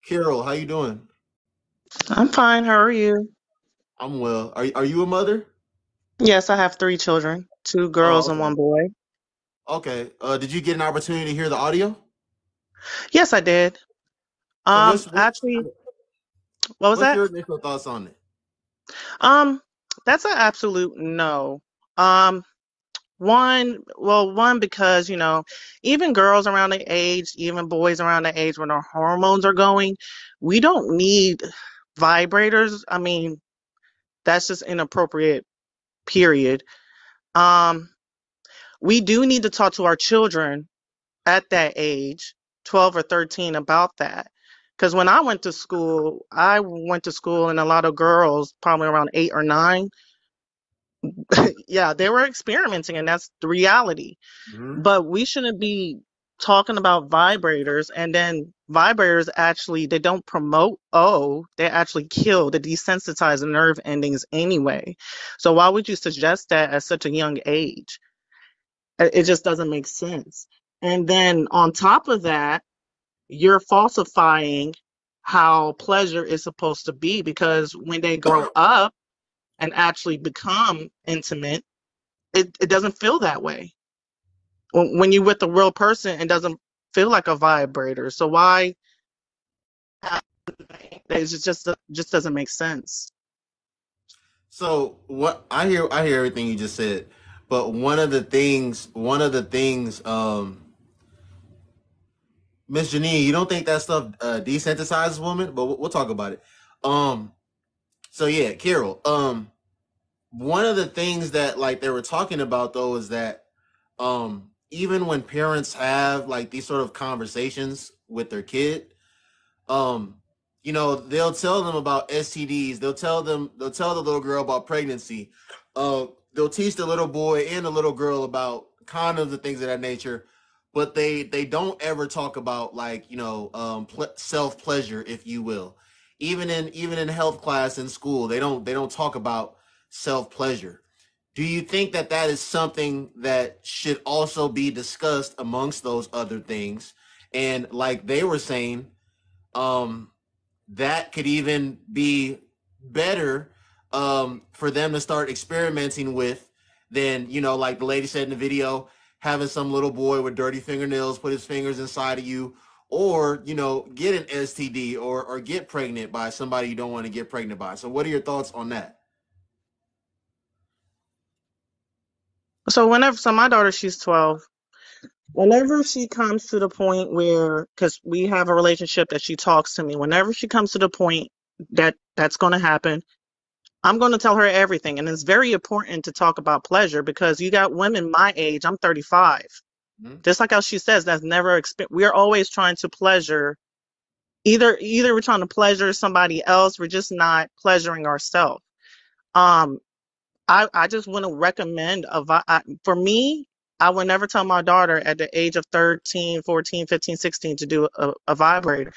Carol, how you doing? I'm fine. How are you? I'm well. Are you a mother? Yes, I have three children, two Oh, girls and okay. one boy. Okay. Did you get an opportunity to hear the audio? Yes, I did. So what's Actually, what was what's that? your initial thoughts on it? Um, that's an absolute no. Um, one because, even girls around the age, even boys around the age when our hormones are going, we don't need vibrators. I mean, that's just inappropriate, period. Um, we do need to talk to our children at that age, 12 or 13, about that. Because when I went to school and a lot of girls, probably around 8 or 9, yeah, they were experimenting, and that's the reality. Hmm. But we shouldn't be talking about vibrators, and then vibrators actually, they don't promote, they actually kill, they desensitize the nerve endings anyway. So why would you suggest that at such a young age? It just doesn't make sense. And then on top of that, you're falsifying how pleasure is supposed to be, because when they grow up and actually become intimate, it doesn't feel that way. When you're with a real person, it doesn't feel like a vibrator. So why have it just doesn't make sense. So what I hear everything you just said, but one of the things, Miss Janine, you don't think that stuff desensitizes women? But we'll talk about it. Um, so yeah, Carol. One of the things that like they were talking about though is that even when parents have like these sort of conversations with their kid, um they'll tell them about STDs, they'll tell the little girl about pregnancy, they'll teach the little boy and the little girl about condoms and things of that nature, but they don't ever talk about like self pleasure, if you will. Even in health class in school, they don't talk about self pleasure. Do you think that that is something that should also be discussed amongst those other things? And like they were saying, um, that could even be better for them to start experimenting with than, like the lady said in the video, having some little boy with dirty fingernails put his fingers inside of you, or, get an STD, or get pregnant by somebody you don't want to get pregnant by. So, what are your thoughts on that? So my daughter, she's 12. Whenever she comes to the point where, because we have a relationship that she talks to me, whenever she comes to the point that that's going to happen, I'm going to tell her everything. And it's very important to talk about pleasure, because you got women my age, I'm 35. Mhm. Just like how she says, that's never, we're always trying to pleasure. Either we're trying to pleasure somebody else, we're just not pleasuring ourselves. Um, I just want to recommend for me, I would never tell my daughter at the age of 13, 14, 15, 16 to do a vibrator.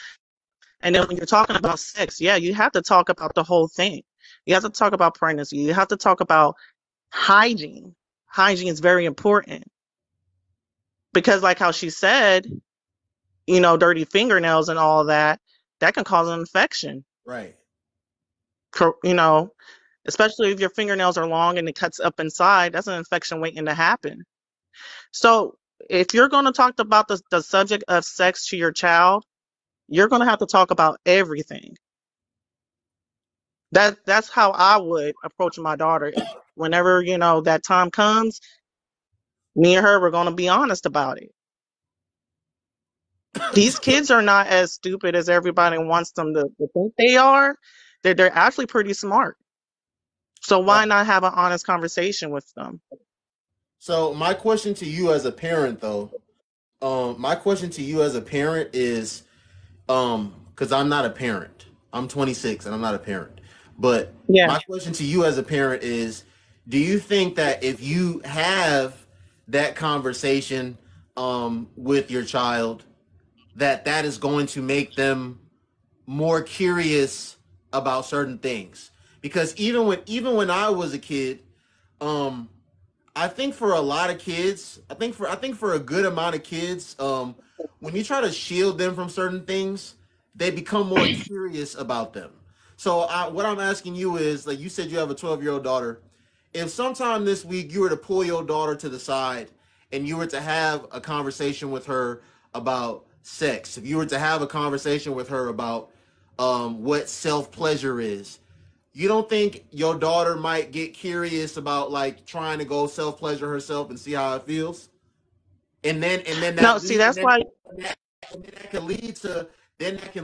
And then when you're talking about sex, yeah, you have to talk about the whole thing. You have to talk about pregnancy. You have to talk about hygiene. Hygiene is very important, because, like how she said, dirty fingernails and all that, that can cause an infection. Right. You know, especially if your fingernails are long and it cuts up inside, that's an infection waiting to happen. So if you're going to talk about the subject of sex to your child, you're going to have to talk about everything. That's how I would approach my daughter. Whenever, that time comes, me and her, we're going to be honest about it. These kids are not as stupid as everybody wants them to think they are. They're actually pretty smart. So why Right. not have an honest conversation with them? So my question to you as a parent, though, my question to you as a parent is, because I'm not a parent. I'm 26 and I'm not a parent. But Yeah. my question to you as a parent is, do you think that if you have that conversation with your child, that that is going to make them more curious about certain things? Because even when I was a kid, um, I think for a lot of kids, I think for a good amount of kids, when you try to shield them from certain things, they become more curious about them. So what I'm asking you is, like you said, you have a 12-year-old daughter. If sometime this week you were to pull your daughter to the side and you were to have a conversation with her about sex, if you were to have a conversation with her about what self pleasure is, you don't think your daughter might get curious about like trying to go self pleasure herself and see how it feels? And then No, that see, lead, that's why. and then that can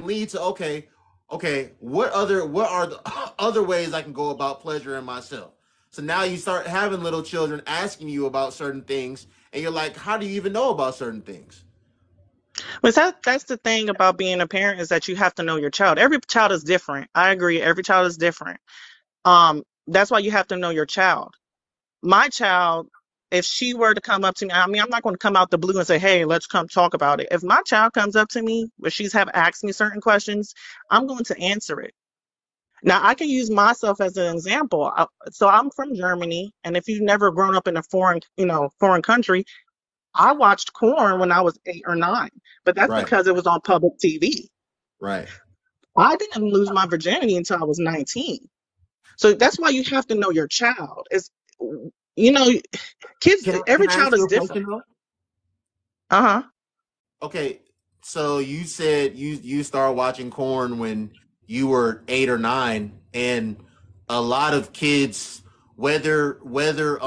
lead to okay, what are the other ways I can go about pleasure in myself? So now you start having little children asking you about certain things, and you're like, how do you even know about certain things? But that's the thing about being a parent is that you have to know your child. Every child is different. I agree. Every child is different. That's why you have to know your child. My child, if she were to come up to me, I mean, I'm not going to come out the blue and say, "Hey, let's come talk about it." If my child comes up to me, where she's have asked me certain questions, I'm going to answer it. Now, I can use myself as an example. So I'm from Germany, and if you've never grown up in a foreign country, I watched porn when I was 8 or 9, but that's Right, because it was on public TV. right. I didn't lose my virginity until I was 19. So that's why you have to know your child. You know, kids, Can every I child ask is you a different. question though? Uh-huh. Okay, so you said you started watching corn when you were 8 or 9, and a lot of kids, whether whether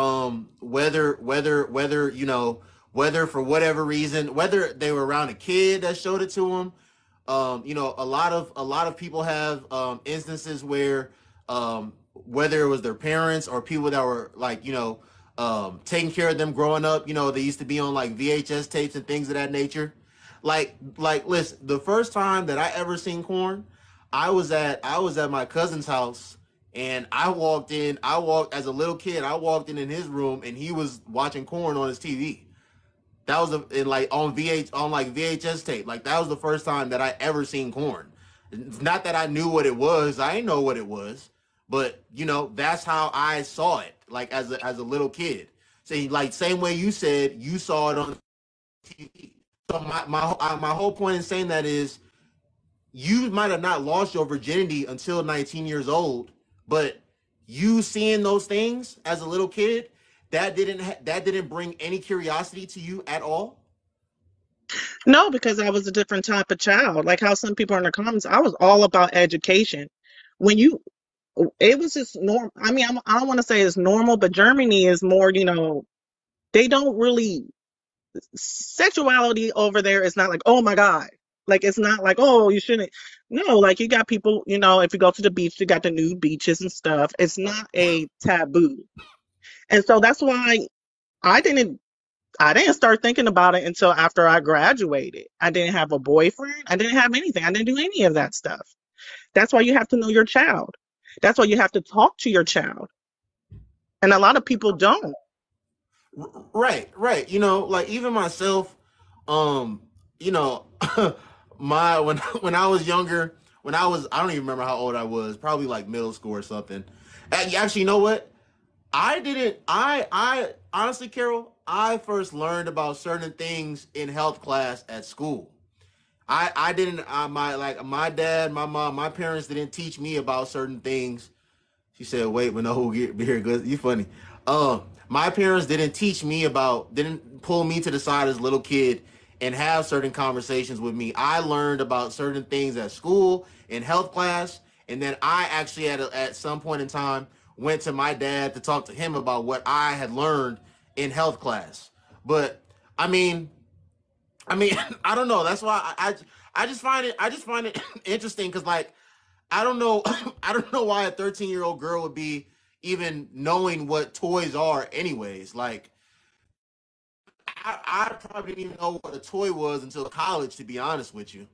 for whatever reason, whether they were around a kid that showed it to them, a lot of people have instances where whether it was their parents or people that were like taking care of them growing up, they used to be on like VHS tapes and things of that nature. Listen, the first time that I ever seen corn, I was at my cousin's house, and I walked as a little kid, I walked in his room, and he was watching corn on his TV. That was in like on like VHS tape. Like that was the first time that I ever seen corn. It's not that I knew what it was. I didn't know what it was, but that's how I saw it. Like as a little kid. See, like same way you said you saw it on TV. So my whole point in saying that is you might have not lost your virginity until 19 years old, but you seeing those things as a little kid, that didn't bring any curiosity to you at all. No, because I was a different type of child. Like how some people in the comments, I was all about education. When you, it was just normal. I mean, I don't want to say it's normal, but Germany is more, they don't really, sexuality over there is not like, oh my God. Like, it's not like, oh, you shouldn't. No, like, you got people, if you go to the beach, you got the nude beaches and stuff. It's not a taboo. And so that's why I didn't I didn't start thinking about it until after I graduated. I didn't have a boyfriend. I didn't have anything. I didn't do any of that stuff. That's why you have to know your child. That's why you have to talk to your child. And a lot of people don't. Right, right. Like even myself, um, you know, my when I was younger, I don't even remember how old I was, probably like middle school or something. Actually, you know what? I didn't. I honestly, Carol, I first learned about certain things in health class at school. I didn't. My dad, my mom, my parents didn't teach me about certain things. She said, "Wait, but no, who get be here? Good, you funny." My parents didn't pull me to the side as a little kid and have certain conversations with me. I learned about certain things at school in health class, and then I actually at some point in time went to my dad to talk to him about what I had learned in health class. But I mean, I don't know. That's why I just find it interesting because like I don't know. I don't know why a 13-year-old girl would be even knowing what toys are, anyways. Like, I probably didn't even know what a toy was until college, to be honest with you.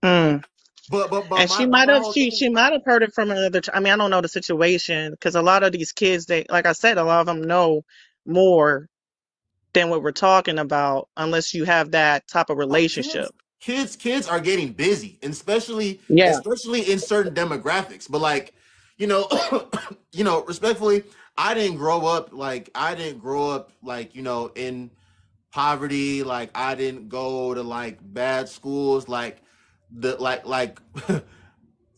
Mm. But And my but my whole thing. she might have heard it from another. I mean, I don't know the situation because a lot of these kids, they, like I said, a lot of them know more than what we're talking about, unless you have that type of Oh, relationship. kids are getting busy, and Yeah. especially in certain demographics. But like, you know, respectfully, I didn't grow up like in poverty. Like I didn't go to like bad schools. Like the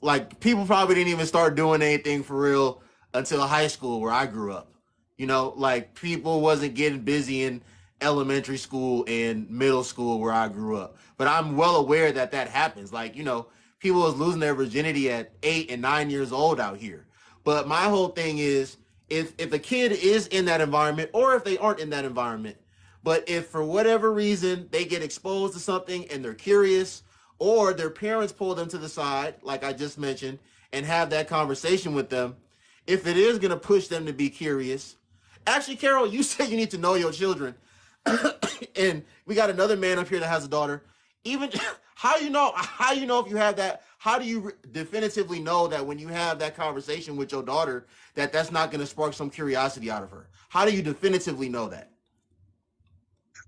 like people probably didn't even start doing anything for real until high school where I grew up. You know, like people wasn't getting busy in elementary school and middle school where I grew up. But I'm well aware that that happens. Like, you know, people was losing their virginity at 8 and 9 years old out here. But my whole thing is if a kid is in that environment or if they aren't in that environment, but if for whatever reason they get exposed to something and they're curious, or their parents pull them to the side, like I just mentioned, and have that conversation with them, if it is going to push them to be curious. Actually, Carol, you said you need to know your children. And we got another man up here that has a daughter. Even how you know if you have that, how do you definitively know that when you have that conversation with your daughter that that's not going to spark some curiosity out of her? How do you definitively know that?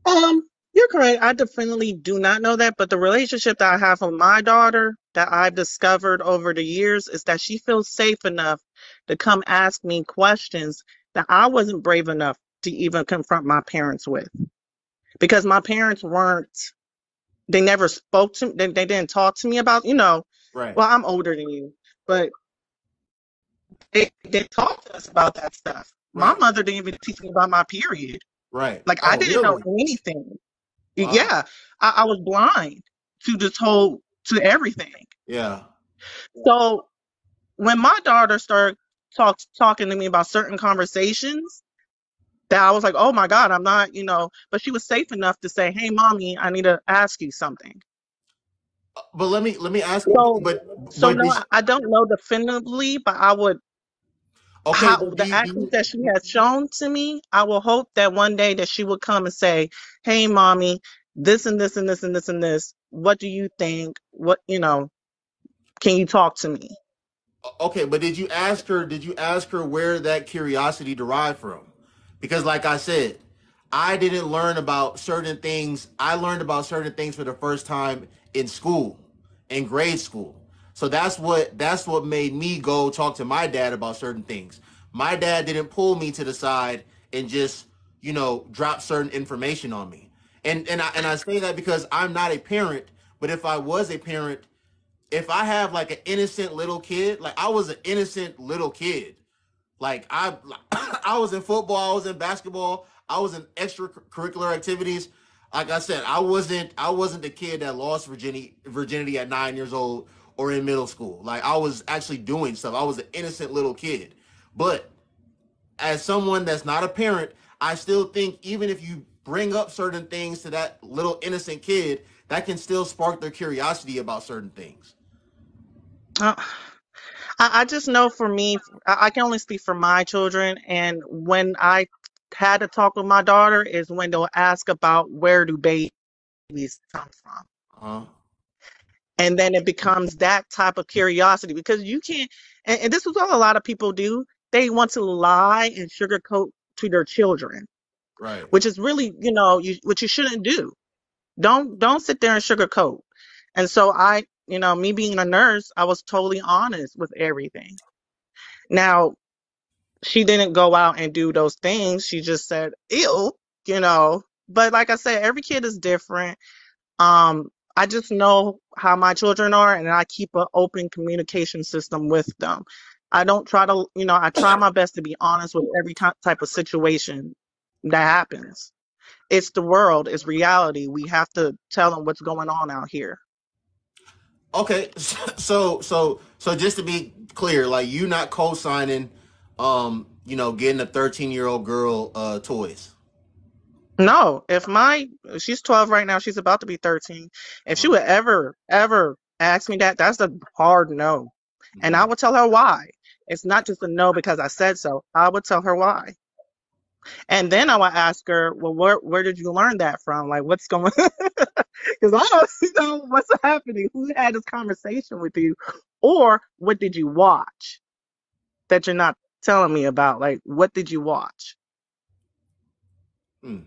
Um, you're correct. I definitely do not know that, but the relationship that I have with my daughter that I've discovered over the years is that she feels safe enough to come ask me questions that I wasn't brave enough to even confront my parents with. Because my parents weren't, they never spoke to me, they didn't talk to me about, Right. well, I'm older than you, but they didn't talk to us about that stuff. My Right. mother didn't even teach me about my period. Right. Like I Oh, didn't know really? anything. Wow. Yeah, I was blind to this whole to everything. Yeah. So when my daughter started talking to me about certain conversations, that I was like, oh my God, I'm not, but she was safe enough to say, hey, mommy, I need to ask you something. But let me ask. So, But so but no, this. I don't know definitively, but I would, Okay. how But the actions that she has shown to me, I will hope that one day that she will come and say, hey, mommy, this and this and this and this and this. What do you think? Can you talk to me? okay, but did you ask her? Did you ask her where that curiosity derived from? Because, like I said, I didn't learn about certain things. I learned about certain things for the first time in school, in grade school. So that's what made me go talk to my dad about certain things. My dad didn't pull me to the side and just drop certain information on me. And I say that because I'm not a parent, but if I was a parent, if I have like an innocent little kid, like I was an innocent little kid. Like I I was in football, I was in basketball, I was in extracurricular activities. Like I said, I wasn't the kid that lost virginity at 9 years old or in middle school. Like I was actually doing stuff. I was an innocent little kid. But as someone that's not a parent, I still think even if you bring up certain things to that little innocent kid, that can still spark their curiosity about certain things. Uh, I just know for me, I can only speak for my children. And when I had to talk with my daughter, is when they'll ask about where do babies come from. Huh? And then it becomes that type of curiosity because you can't, and this is what a lot of people do. They want to lie and sugarcoat to their children, Right. which is really, what you shouldn't do. Don't sit there and sugarcoat. And so me being a nurse, I was totally honest with everything. Now, she didn't go out and do those things. She just said, ew, you know. But like I said, every kid is different. I just know how my children are, and I keep an open communication system with them. I don't try to, I try my best to be honest with every type of situation that happens. It's the world, it's reality. We have to tell them what's going on out here. Okay. So just to be clear, like you not co-signing, getting a 13-year-old girl toys. No, she's 12 right now, she's about to be 13. If she Uh-huh. would ever ask me that, that's a hard no. And I Hmm. would tell her why. It's not just a no because I said so. I would tell her why. And then I would ask her, well, where did you learn that from? Like, what's going Because I don't know what's happening. Who had this conversation with you? Or what did you watch that you're not telling me about? Like, what did you watch? Hmm.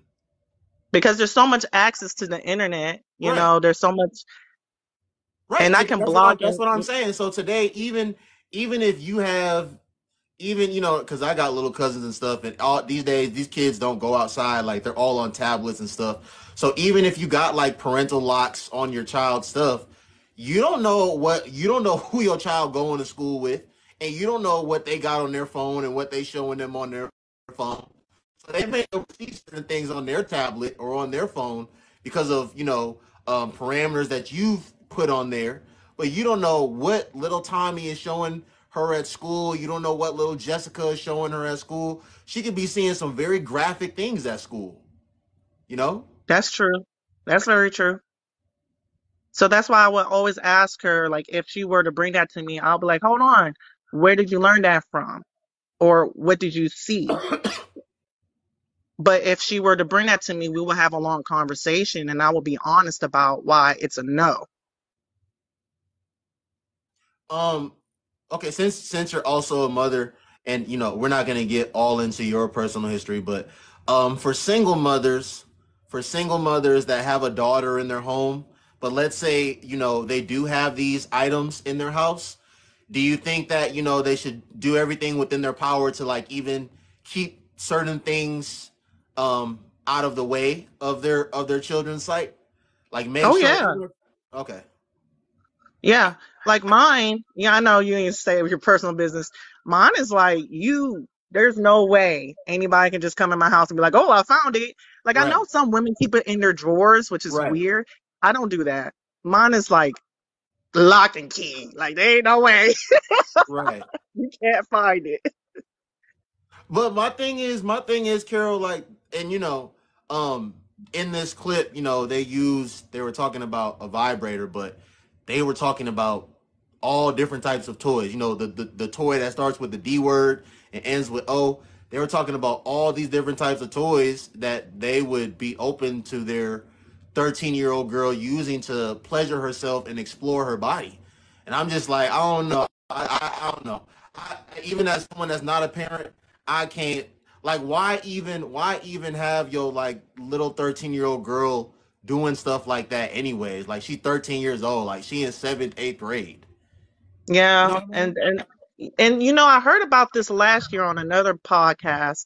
Because there's so much access to the internet, Right. there's so much, Right. and I can That's what I'm. blog That's and what I'm saying. So today, even if you have, even because I got little cousins and stuff, and all these days these kids don't go outside. Like they're all on tablets and stuff. So even if you got like parental locks on your child's stuff, you don't know who your child going to school with, and you don't know what they got on their phone and what they showing them on their phone. So they may see certain things on their tablet or on their phone because of parameters that you've put on there, but you don't know what little Tommy is showing her at school. You don't know what little Jessica is showing her at school. She could be seeing some very graphic things at school. You know? That's true. That's very true. So that's why I would always ask her, like, if she were to bring that to me, I'll be like, hold on, where did you learn that from? Or what did you see? But if she were to bring that to me, we will have a long conversation and I will be honest about why it's a no. Um, okay, since you're also a mother, and we're not gonna get all into your personal history, but for single mothers that have a daughter in their home, but let's say they do have these items in their house, do you think that they should do everything within their power to like even keep certain things out of the way of their children's sight, like make Oh, sure? yeah. Okay. Yeah. Like mine, yeah, I know you ain't say your personal business. Mine is like, there's no way anybody can just come in my house and be like, oh, I found it. Like, I Right. know some women keep it in their drawers, which is Right. weird. I don't do that. Mine is like lock and key. Like, there ain't no way Right. you can't find it. But my thing is, Carol, like, and um, in this clip, they were talking about a vibrator, but they were talking about all different types of toys. The toy that starts with the D word and ends with O. They were talking about all these different types of toys that they would be open to their 13-year-old girl using to pleasure herself and explore her body. And I'm just like, I don't know. I don't know. Even as someone that's not a parent, I can't, like, why even have your like little 13-year-old girl doing stuff like that anyways? Like, she 13 years old, like she in seventh, eighth grade. You Yeah. know what I mean? And I heard about this last year on another podcast.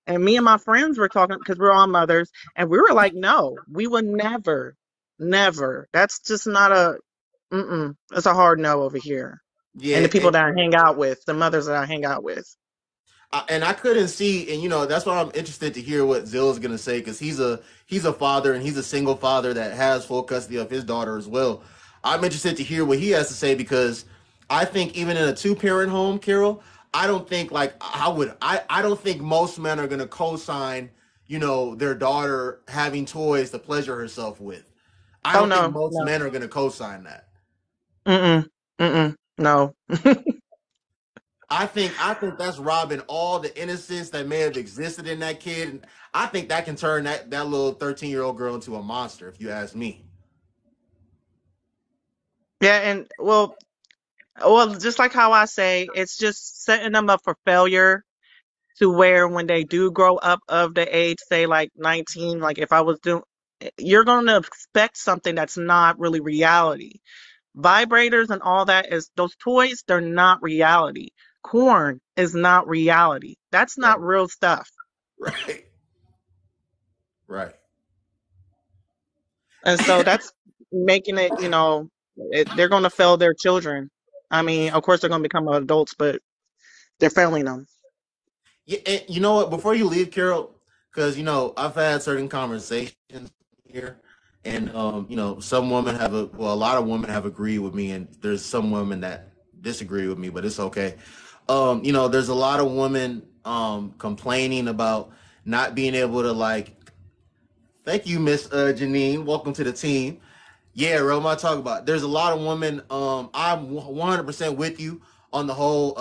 And me and my friends were talking because we're all mothers, and we were like, no, we would never, never. That's just not a, it's a hard no over here. And Yeah, the people that I hang out with, the mothers that I hang out with. and I couldn't see, and that's why I'm interested to hear what Zill's gonna say, because he's a father, and he's a single father that has full custody of his daughter as well. I'm interested to hear what he has to say, because I think even in a two-parent home, Carol, I don't think, like, I don't think most men are gonna co-sign their daughter having toys to pleasure herself with. I Oh don't think no, most no, men are gonna co-sign that. no. I think that's robbing all the innocence that may have existed in that kid. And I think that can turn that little 13-year-old girl into a monster, if you ask me. Yeah, and well, just like how I say, it's just setting them up for failure to where when they do grow up of the age, say like 19, like if I was doing, you're going to expect something that's not really reality. Vibrators and all that is those toys, they're not reality. Corn is not reality. That's Right. not real stuff. Right. Right. And so that's making it, they're going to fail their children. I mean, of course, they're going to become adults, but they're failing them. Yeah, and you know what? Before you leave, Carol, because I've had certain conversations here, and some women a lot of women have agreed with me, and there's some women that disagree with me, but it's okay. There's a lot of women complaining about not being able to, like. Thank you, Miss Janine. Welcome to the team. Yeah, bro, I talk about. There's a lot of women. I'm 100% with you on the whole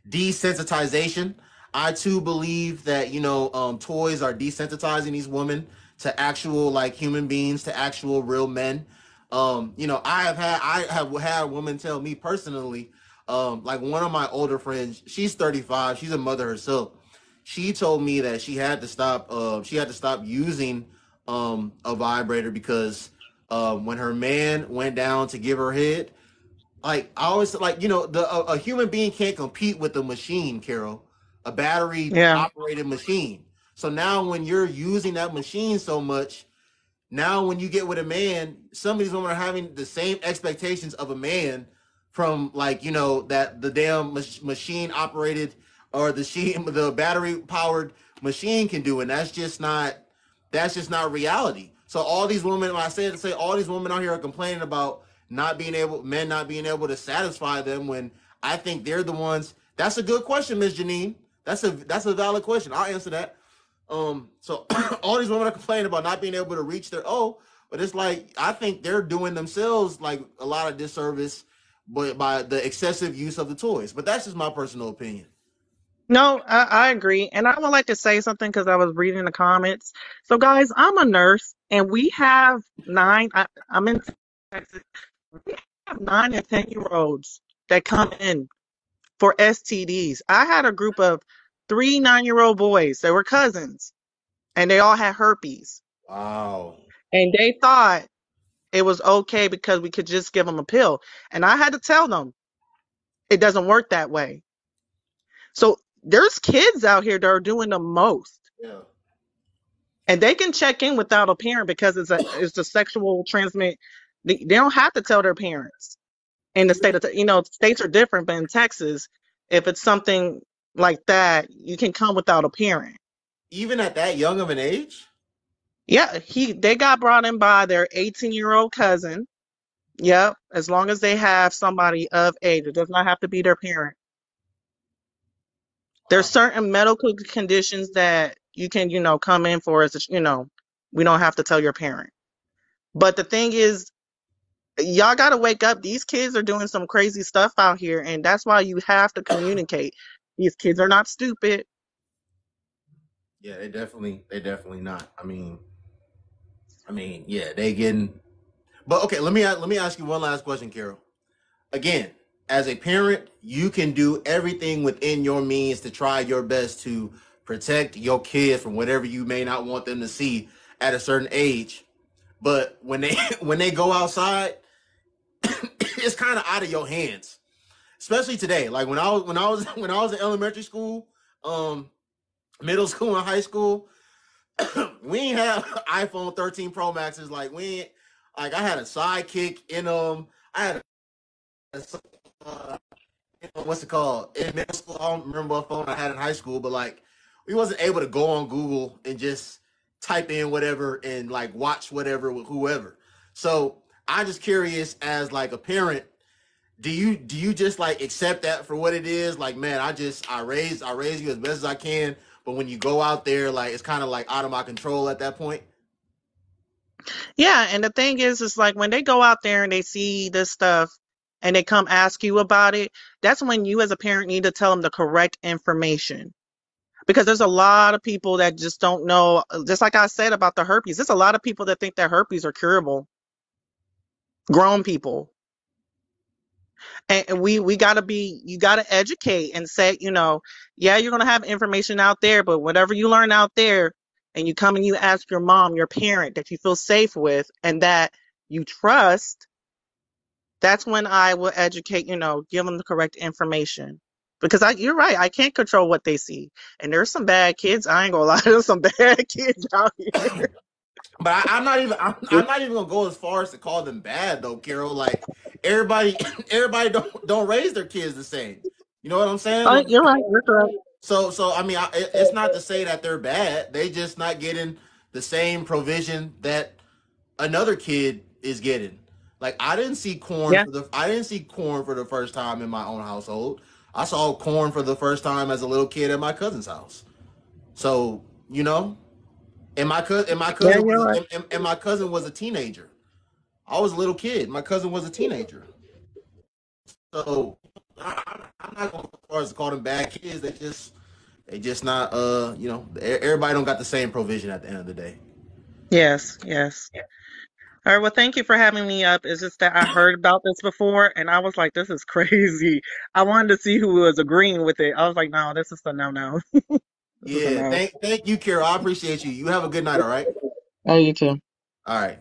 desensitization. I too believe that toys are desensitizing these women to actual, like, human beings, to actual real men. I have had women tell me personally, like, one of my older friends. She's 35. She's a mother herself. She told me that she had to stop. She had to stop using a vibrator because when her man went down to give her head, like, I always, like, a human being can't compete with a machine, Carol, a battery Yeah. operated machine. So now when you're using that machine so much, Now, when you get with a man, some of these women are having the same expectations of a man from like that the damn machine operated or the battery powered machine can do, and that's just not reality. So all these women, when I say all these women out here are complaining about men not being able to satisfy them when I think they're the ones. That's a good question, Miss Janine. That's a valid question. I'll answer that. So all these women are complaining about not being able to reach their but it's like I think they're doing themselves like a lot of disservice, but by the excessive use of the toys. But that's just my personal opinion. No, I agree. And I would like to say something because I was reading the comments. So, guys, I'm a nurse and we have I'm in Texas. We have 9 and 10-year-olds that come in for STDs. I had a group of 3 9-year-old boys. They were cousins and they all had herpes. Wow. And they thought it was okay because we could just give them a pill. And I had to tell them it doesn't work that way. So there's kids out here that are doing the most. Yeah. And they can check in without a parent because it's a sexual transmit. They don't have to tell their parents. In the state of, states are different, but in Texas, if it's something like that, you can come without a parent. Even at that young of an age? Yeah, they got brought in by their 18-year-old cousin. Yep, as long as they have somebody of age, it does not have to be their parent. There's Wow. certain medical conditions that you can, come in for we don't have to tell your parent. But the thing is, y'all got to wake up. These kids are doing some crazy stuff out here, and that's why you have to communicate. These kids are not stupid. Yeah, they definitely not. I mean, yeah, they getting. But okay, let me ask you one last question, Carol. Again, as a parent, you can do everything within your means to try your best to protect your kid from whatever you may not want them to see at a certain age. But when they when they go outside, it's kind of out of your hands. Especially today, like when I was in elementary school, um, middle school and high school, we ain't have iPhone 13 Pro Maxes. Like we ain't, like I had a sidekick in I had a what's it called in middle school. I don't remember what phone I had in high school, but like we wasn't able to go on Google and just type in whatever and like watch whatever with whoever. So I'm just curious as like a parent, do you just like accept that for what it is? Like, man, I raise you as best as I can, but when you go out there, like it's kind of like out of my control at that point. Yeah, and the thing is, it's like when they go out there and they see this stuff and they come ask you about it, that's when you as a parent need to tell them the correct information. Because there's a lot of people that just don't know, just like I said about the herpes, there's a lot of people that think that herpes are curable, grown people. And we gotta you gotta educate and say, yeah, you're gonna have information out there, but whatever you learn out there, and you come and you ask your mom, your parent that you feel safe with and that you trust, that's when I will educate, give them the correct information. Because you're right, I can't control what they see. And there's some bad kids. I ain't gonna lie, there's some bad kids out here. But I'm not even gonna go as far as to call them bad though, Carol. Like everybody everybody don't raise their kids the same. You know what I'm saying? Oh, you're right, you're correct. So I mean, it's not to say that they're bad. They just not getting the same provision that another kid is getting. Like Yeah. I didn't see corn for the first time in my own household. I saw corn for the first time as a little kid at my cousin's house. So and my Yeah, cousin you're was right. and my cousin was a teenager. I was a little kid. My cousin was a teenager. So I'm not going as far as to call them bad kids. They just not everybody don't got the same provision at the end of the day. Yes, yes. All right, well, thank you for having me up. It's just that I heard about this before and I was like, this is crazy. I wanted to see who was agreeing with it. I was like, no, this is a no. This is a Yeah, no. thank you, Kira. I appreciate you. You have a good night. All right. Oh, you too. All right.